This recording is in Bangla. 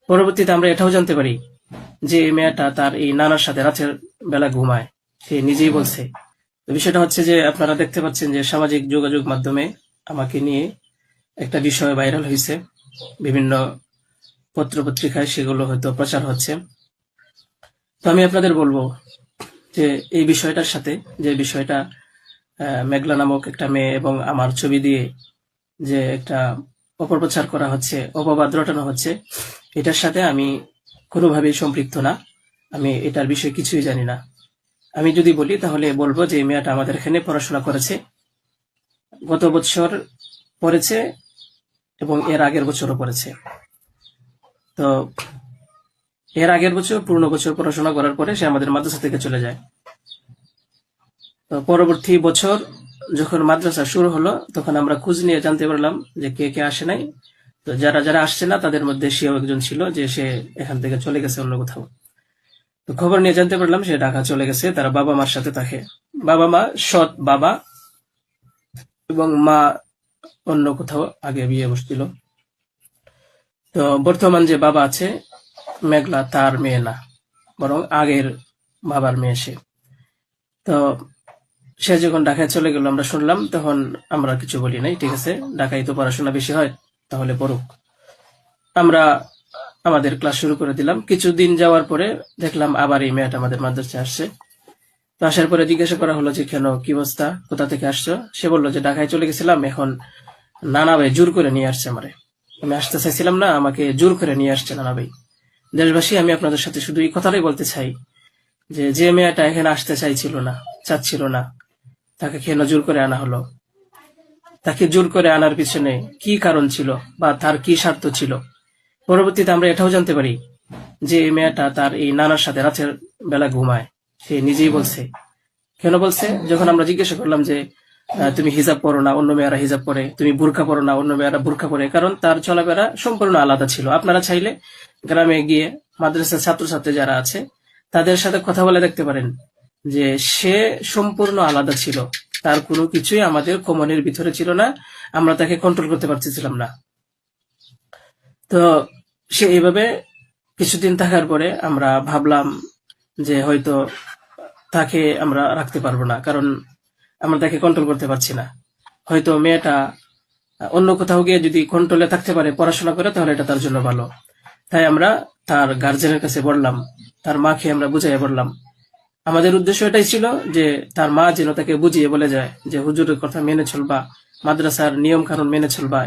পরবর্তীতে আমরা এটাও জানতে পারি যে এই মেয়েটা তার এই নানার সাথে রাতের বেলা ঘুমায়, সে নিজেই বলছে। তো বিষয়টা হচ্ছে যে আপনারা দেখতে পাচ্ছেন যে সামাজিক যোগাযোগ মাধ্যমে আমাকে নিয়ে একটা বিষয় ভাইরাল হয়েছে, বিভিন্ন পত্র পত্রিকায় সেগুলো হয়তো প্রচার হচ্ছে। তো আমি আপনাদের বলবো যে এই বিষয়টার সাথে, যে বিষয়টা মেঘলা নামক একটা মেয়ে এবং আমার ছবি দিয়ে যে একটা অপপ্রচার করা হচ্ছে, অপবাদ রটানো হচ্ছে, এটার সাথে আমি কোনোভাবেই সম্পৃক্ত না। আমি এটার বিষয়ে কিছুই জানি না। আমি যদি বলি তাহলে বলবো যে এই মেয়েটা আমাদের এখানে পড়াশোনা করেছে, গত বছর পড়েছে এবং এর আগের বছরও পড়েছে। তো এর আগের বছর পূর্ণ বছর পড়াশোনা করার পরে সে আমাদের মাদ্রাসা থেকে চলে যায়। তো পরবর্তী বছর যখন মাদ্রাসা শুরু হলো তখন আমরা খোঁজ নিয়ে জানতে পারলাম যে কে কে আসে নাই। তো যারা যারা আসছে না তাদের মধ্যে সেও একজন ছিল, যে সে এখান থেকে চলে গেছে অন্য কোথাও। তো খবর নিয়ে জানতে পারলাম সে ঢাকা চলে গেছে, তারা বাবা মার সাথে থাকে। বাবা মা সৎ বাবা এবং মা অন্য কোথাও আগে বিয়ে বসছিল। তো বর্তমান যে বাবা আছে মেঘলা, তার মেয়ে না, বরং আগের বাবার মেয়ে সে। তো সে যখন ঢাকায় চলে গেল আমরা শুনলাম, তখন আমরা কিছু বলি নাই, ঠিক আছে, ঢাকায় তো পড়াশোনা বেশি হয়, তাহলে পড়ুক। আমরা আমাদের ক্লাস শুরু করে দিলাম। কিছুদিন যাওয়ার পরে দেখলাম আবার এই মেয়েটা আমাদের মাদ্রাসায় আসছে। তো আসার পরে জিজ্ঞাসা করা হলো যে কেন, কি অবস্থা, কোথা থেকে আসছো? সে বললো যে ঢাকায় চলে গেছিলাম, এখন নানা ভাই জোর করে নিয়ে আসছে আমারে। আমি আসতে চাইছিলাম না, আমাকে জোর করে নিয়ে আসছে নানা ভাই। দেশবাসী, আমি আপনাদের সাথে শুধু এই কথাটাই বলতে চাই যে যে মেয়েটা এখানে আসতে চাচ্ছিল না, তাকে কেন জোর করে আনা হলো? তাকে জোর করে আনার পিছনে কি কারণ ছিল বা তার কি স্বার্থ ছিল? পরবর্তীতে আমরা এটাও জানতে পারি যে এই মেয়েটা তার এই নানার সাথে রাতের বেলা ঘুমায়, সে নিজেই বলছে। কেন বলছে? যখন আমরা জিজ্ঞাসা করলাম যে তুমি হিজাব পরো না, অন্য মেয়েরা হিজাব পরে, তুমি বুরকা পরো না, অন্য মেয়েরা বুরকা পরে, কারণ তার চলাফেরা সম্পূর্ণ আলাদা ছিল। আপনারা চাইলে গ্রামে গিয়ে মাদ্রাসার ছাত্রছাত্রী যারা আছে তাদের সাথে কথা বলে দেখতে পারেন যে সে সম্পূর্ণ আলাদা ছিল, তার কোনো কিছুই আমাদের কমনের ভিতরে ছিল না, আমরা তাকে কন্ট্রোল করতে পারতেছিলাম না। তো সে এইভাবে কিছুদিন থাকার পরে আমরা ভাবলাম যে হয়তো তাকে আমরা রাখতে পারবো না, কারণ আমরা তাকে কন্ট্রোল করতে পারছি না। হয়তো মেয়েটা অন্য কোথাও গিয়ে যদি কন্ট্রোলে থাকতে পারে, পড়াশোনা করে, তাহলে এটা তার জন্য ভালো। তাই আমরা তার গার্জেনের কাছে বললাম, তার মাকে আমরা বুঝাইয়া বললাম। আমাদের উদ্দেশ্য এটাই ছিল যে তার মা যেন তাকে বুঝিয়ে বলে যায় যে হুজুরের কথা মেনে চলবা, মাদ্রাসার নিয়ম কানুন মেনে চলবা।